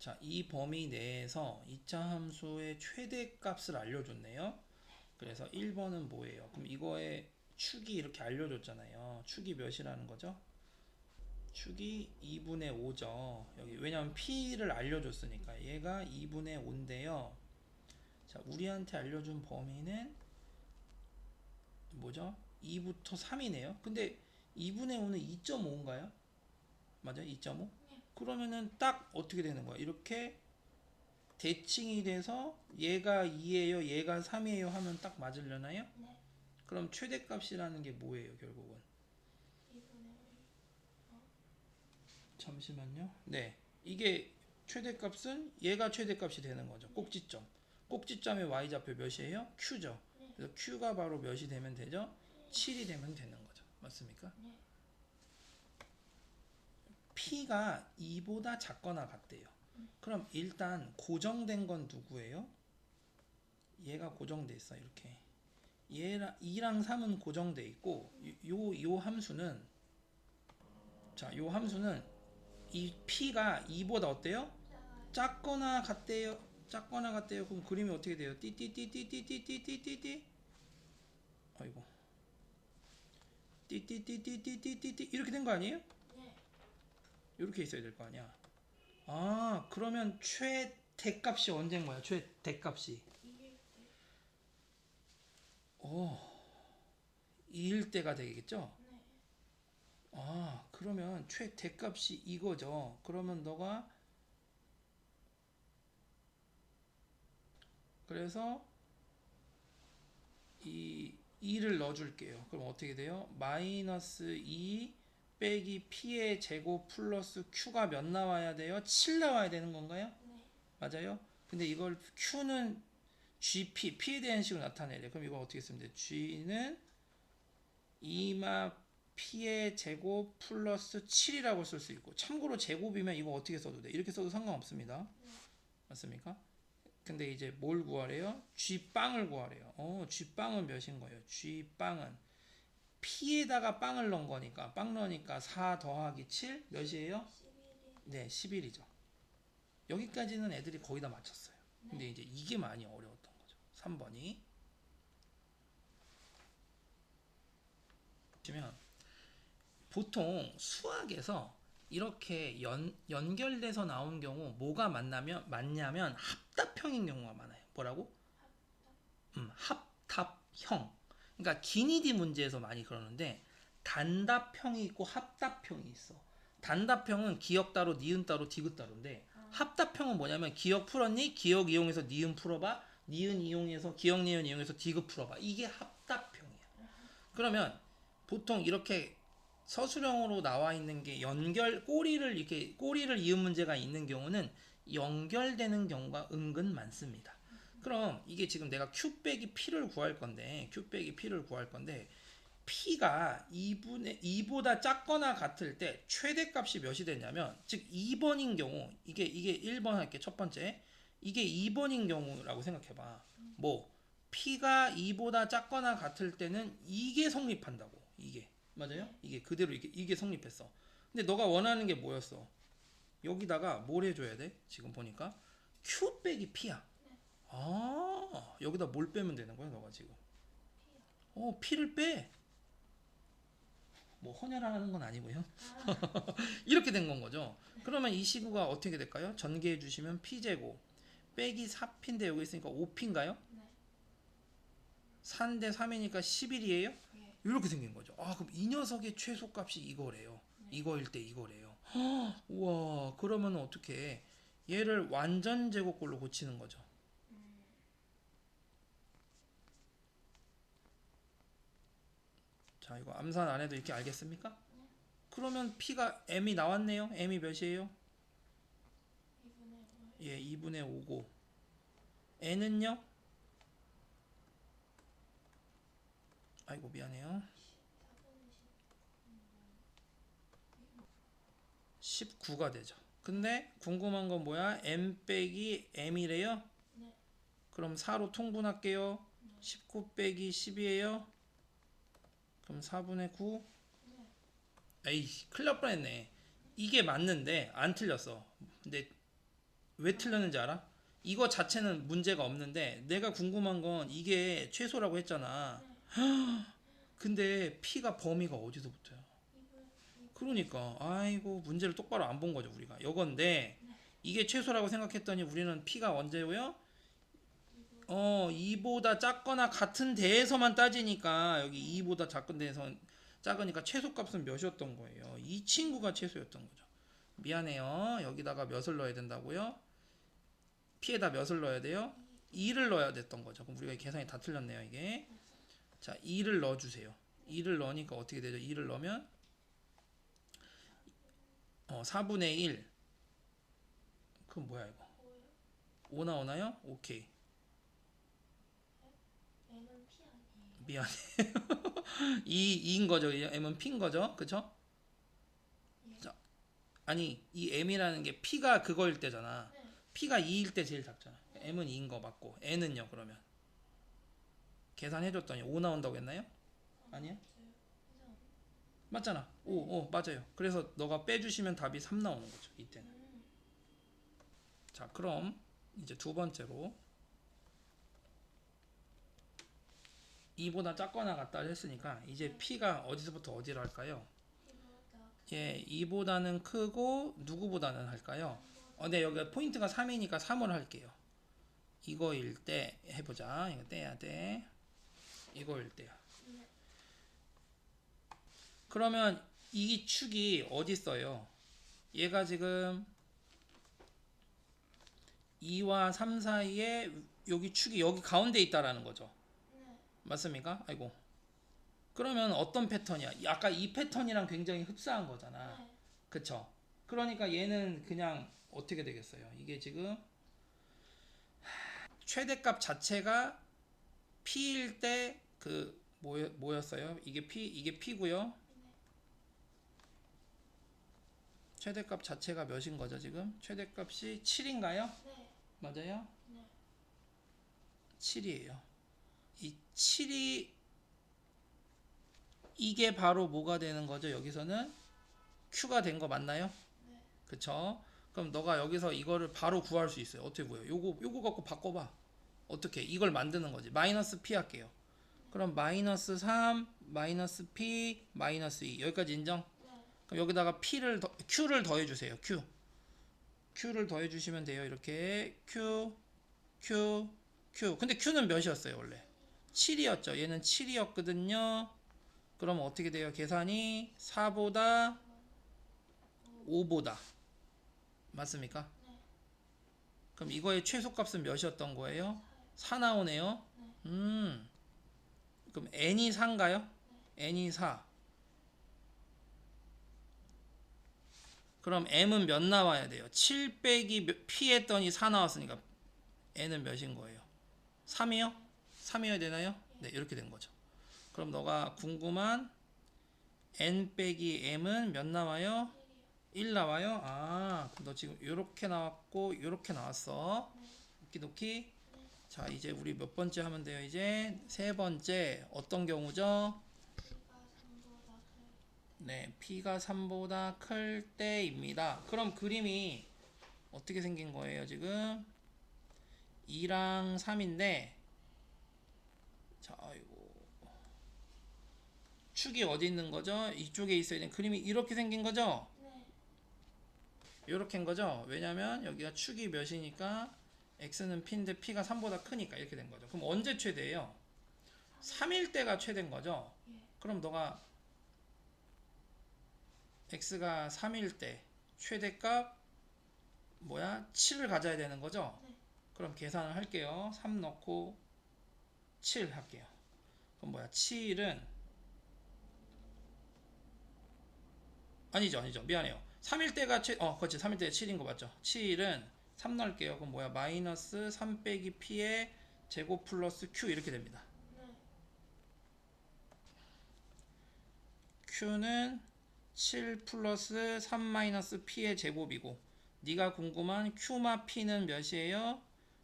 자, 이 범위 내에서 2차 함수의 최대값을 알려줬네요. 그래서 1번은 뭐예요? 그럼 이거의 축이 이렇게 알려줬잖아요. 축이 몇이라는 거죠? 축이 2분의 5죠. 여기 왜냐면 P를 알려줬으니까 얘가 2분의 5인데요. 자, 우리한테 알려준 범위는 뭐죠? 2부터 3이네요. 근데 2분의 5는 2.5인가요? 맞아요? 2.5? 그러면은 딱 어떻게 되는 거야? 이렇게 대칭이 돼서 얘가 2예요, 얘가 3이에요 하면 딱 맞으려나요? 네. 그럼 최대값이라는 게 뭐예요, 결국은? 2분의 1. 잠시만요. 네. 이게 최대값은 얘가 최대값이 되는 거죠. 꼭지점. 꼭지점의 y좌표 몇이에요? q죠. 네. 그래서 q가 바로 몇이 되면 되죠? 7이 되면 되는 거죠. 맞습니까? 네. p가 2보다 작거나 같대요. 그럼 일단 고정된 건 누구예요? 얘가 고정돼 있어. 이렇게. 얘랑 2랑 3은 고정돼 있고 요 함수는 자, 요 함수는 이 p가 2보다 어때요? 작거나 같대요. 작거나 같대요. 그럼 그림이 어떻게 돼요? 띠띠띠띠띠띠띠띠띠. 아이고. 띠띠띠띠띠띠띠 이렇게 된 거 아니에요? 네. 이렇게 있어야 될 거 아니야. 아, 그러면 최대값이 언제인 거야? 최대값이. 2일 오, 2일 때가 되겠죠? 네. 아, 그러면 최대값이 이거죠. 그러면 너가 그래서 이 2를 넣어줄게요. 그럼 어떻게 돼요? 마이너스 2 빼기 p의 제곱 플러스 q가 몇 나와야 돼요? 7 나와야 되는 건가요? 네. 맞아요? 근데 이걸 q는 gp, p에 대한 식으로 나타내야 돼요. 그럼 이거 어떻게 쓰면 돼요? g는 2마 p의 제곱 플러스 7이라고 쓸 수 있고, 참고로 제곱이면 이거 어떻게 써도 돼? 이렇게 써도 상관없습니다. 맞습니까? 근데 이제 뭘 구하래요? G빵을 구하래요. G빵은 몇인 거예요? G빵은 P에다가 빵을 넣은 거니까 빵 넣으니까 4 더하기 7 몇이에요? 11일. 네, 11이죠. 여기까지는 애들이 거의 다 맞췄어요. 근데 이제 이게 많이 어려웠던 거죠. 3번이. 보시면 보통 수학에서 이렇게 연결돼서 나온 경우 뭐가 맞냐면 합답형인 경우가 많아요. 뭐라고? 합답형. 그러니까 기니디 문제에서 많이 그러는데 단답형이 있고 합답형이 있어. 단답형은 기억 따로, 니은 따로, 디귿 따로인데 합답형은 뭐냐면 기억 풀었니? 기억 이용해서 니은 풀어봐. 니은 이용해서 기억 니은 이용해서 디귿 풀어봐. 이게 합답형이야. 그러면 보통 이렇게 서술형으로 나와 있는 게 꼬리를 이은 문제가 있는 경우는 연결되는 경우가 은근 많습니다. 그럼 이게 지금 내가 q 빼기 p를 구할 건데 p가 2보다 작거나 같을 때 최대값이 몇이 되냐면 즉 2번인 경우 이게 1번 할게. 첫 번째 이게 2번인 경우라고 생각해 봐. 뭐 p가 2보다 작거나 같을 때는 이게 성립한다고. 이게 맞아요? 이게 그대로 이게 성립했어. 근데 너가 원하는 게 뭐였어? 여기다가 뭘 해줘야 돼? 지금 보니까 q 빼기 p야. 아, 여기다 뭘 빼면 되는 거야, 너가 지금? p를 빼. 뭐 헌혈하는 건 아니고요. 이렇게 된 건 거죠. 그러면 이 시구가 어떻게 될까요? 전개해 주시면 p제곱 빼기 4p인데 여기 있으니까 5p인가요? 네. 4인데 3이니까 11이에요? 네. 이렇게 생긴 거죠. 아, 그럼 이 녀석의 최소값이 이거래요. 이거일 때 이거래요. 우와, 그러면 어떻게 얘를 완전 제곱꼴로 고치는 거죠. 자, 이거 암산 안 해도 이렇게 알겠습니까? 그러면 p가 m이 나왔네요. m이 몇이에요? 2분의 5. 예, 2분의 5고 n은요? 아이고 미안해요. 19가 되죠. 근데 궁금한 건 뭐야? m 빼기 m이래요? 네. 그럼 4로 통분할게요. 19 빼기 10이에요. 그럼 4분의 9. 에이, 큰일 날 뻔했네. 이게 맞는데 안 틀렸어. 근데 왜 틀렸는지 알아? 이거 자체는 문제가 없는데 내가 궁금한 건 이게 최소라고 했잖아. 근데 P가 범위가 어디서 붙어요? 그러니까 아이고 문제를 똑바로 안 본 거죠 우리가. 요건데 이게 최소라고 생각했더니 우리는 P가 언제고요? 2보다 작거나 같은 데에서만 따지니까 여기 2보다 작은 데에서 작으니까 최소값은 몇이었던 거예요. 이 친구가 최소였던 거죠. 미안해요. 여기다가 몇을 넣어야 된다고요? P에다 몇을 넣어야 돼요? 2를 넣어야 됐던 거죠. 그럼 우리가 계산이 다 틀렸네요 이게. 자 2를 넣어주세요. 2를 넣으니까 어떻게 되죠? 2를 넣으면 4분의 1. 그럼 뭐야 이거? 5 나오나요? 오케이. M은 P 아니에요. 미안해. 2인 거죠. M은 P인 거죠. 그쵸? 예. 자, 아니 이 M이라는 게 P가 그거일 때잖아. 네. P가 2일 때 제일 작잖아. M은 2인 거 맞고 N은요 그러면 계산해줬더니 5 나온다고 했나요? 아니야? 맞아요. 맞잖아. 5 맞아요. 그래서 너가 빼주시면 답이 3 나오는 거죠 이때는. 자 그럼 이제 두 번째로 2보다 작거나 같다 했으니까 이제 P가 어디서부터 어디로 할까요? P보다 예, 2보다는 크고 누구보다는 할까요? 네, 여기가 포인트가 3이니까 3을 할게요. 이거일 때 해보자. 이거 떼야 돼. 이거일 때야. 네. 그러면 이 축이 어디 있어요? 얘가 지금 2와 3 사이에 여기 축이 여기 가운데 있다라는 거죠. 네. 맞습니까? 아이고. 그러면 어떤 패턴이야? 아까 이 패턴이랑 굉장히 흡사한 거잖아. 네. 그쵸? 그러니까 얘는 그냥 어떻게 되겠어요? 이게 지금 최대값 자체가 P일 때 그 뭐였어요? 이게 P고요. 최대값 자체가 몇인 거죠 지금? 최대값이 7인가요? 네. 맞아요? 네. 7이에요. 이 7이 이게 바로 뭐가 되는 거죠? 여기서는 Q가 된 거 맞나요? 네. 그쵸? 그럼 너가 여기서 이거를 바로 구할 수 있어요. 어떻게 구해요? 요거 갖고 바꿔봐. 어떻게? 이걸 만드는 거지. 마이너스 P 할게요. 그럼 마이너스 3, 마이너스 P, 마이너스 2 여기까지 인정? 네. 그럼 여기다가 Q를 더해주세요. Q를 더해주시면 돼요. 이렇게 Q, Q, Q. 근데 Q는 몇이었어요 원래? 7이었죠. 얘는 7이었거든요. 그러면 어떻게 돼요? 계산이 4보다 5보다 맞습니까? 네. 그럼 이거의 최소값은 몇이었던 거예요? 4 나오네요. 그럼 n이 4인가요? n이 4. 그럼 m은 몇 나와야 돼요? 7 빼기 p 했더니 4 나왔으니까 n은 몇인 거예요? 3이요? 3이어야 되나요? 네, 이렇게 된 거죠. 그럼 너가 궁금한 n 빼기 m은 몇 나와요? 1 나와요? 아, 그럼 너 지금 요렇게 나왔고 요렇게 나왔어. 오키도키. 자, 이제 우리 몇 번째 하면 돼요? 이제 세 번째 어떤 경우죠? 네, P가 3보다 클 때입니다. 그럼 그림이 어떻게 생긴 거예요, 지금? 2랑 3인데, 자, 아이고. 축이 어디 있는 거죠? 이쪽에 있어야 되는 그림이 이렇게 생긴 거죠? 네. 이렇게인 거죠? 왜냐면 여기가 축이 몇이니까 X는 P인데 P가 3보다 크니까 이렇게 된 거죠. 그럼 언제 최대예요? 3일 때가 최대인 거죠? 예. 그럼 너가 X가 3일 때 최대값 뭐야? 7을 가져야 되는 거죠? 네. 그럼 계산을 할게요. 3 넣고 7 할게요. 그럼 뭐야? 7은 아니죠. 미안해요. 3일 때가 그렇지. 3일 때가 7인 거 맞죠? 7은 3 넣을게요. 그럼 뭐야? 마이너스 3 빼기 P의 제곱 플러스 Q 이렇게 됩니다. 네. Q는 7 플러스 3 마이너스 P의 제곱이고 네가 궁금한 Q마 P는 몇이에요?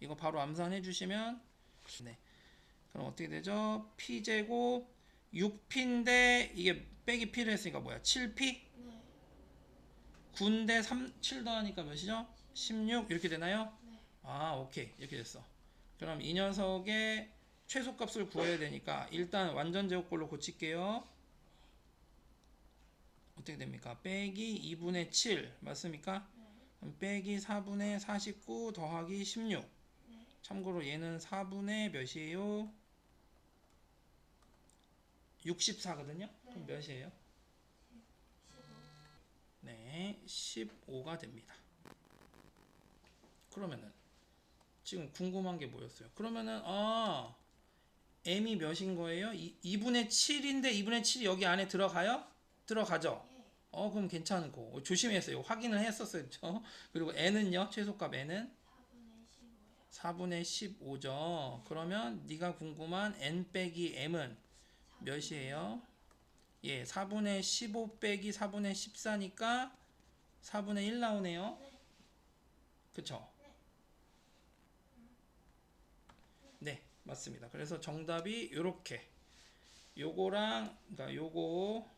이거 바로 암산해 주시면 네. 그럼 어떻게 되죠? P제곱 6P인데 이게 빼기 P를 했으니까 뭐야? 7P? 네. 9인데 7 더하니까 몇이죠? 16 이렇게 되나요? 네. 아, 오케이. 이렇게 됐어. 그럼 이 녀석의 최소값을 구해야 되니까 일단 완전 제곱꼴로 고칠게요. 어떻게 됩니까? 빼기 2분의 7 맞습니까? 네. 그럼 빼기 4분의 49 더하기 16. 네. 참고로 얘는 4분의 몇이에요? 64거든요? 그럼 몇이에요? 15. 네, 15가 됩니다. 그러면은 지금 궁금한 게 뭐였어요? 그러면은 m이 몇인 거예요? 2분의 7인데 2분의 7이 여기 안에 들어가요? 들어가죠? 예. 그럼 괜찮고 조심했어요. 확인을 했었어요. 그리고 n은요? 최소값 n은 4분의 15요. 4분의 15죠. 그러면 네가 궁금한 n 빼기 m은 몇이에요? 예, 4분의 15 빼기 4분의 14니까 4분의 1 나오네요. 네. 그쵸? 네. 네, 맞습니다. 그래서 정답이 요렇게 요거랑 그러니까 요거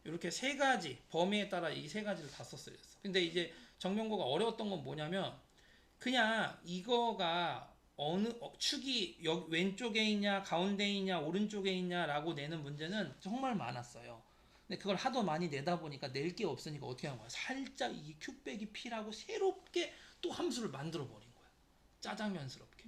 이렇게 세 가지 범위에 따라 이 세 가지를 다 썼어요. 근데 이제 정명고가 어려웠던 건 뭐냐면 그냥 이거가 어느 축이 왼쪽에 있냐 가운데 있냐 오른쪽에 있냐라고 내는 문제는 정말 많았어요. 근데 그걸 하도 많이 내다 보니까 낼 게 없으니까 어떻게 한 거야? 살짝 이 q 빼기 p라고 새롭게 또 함수를 만들어 버린 거야. 짜장면스럽게.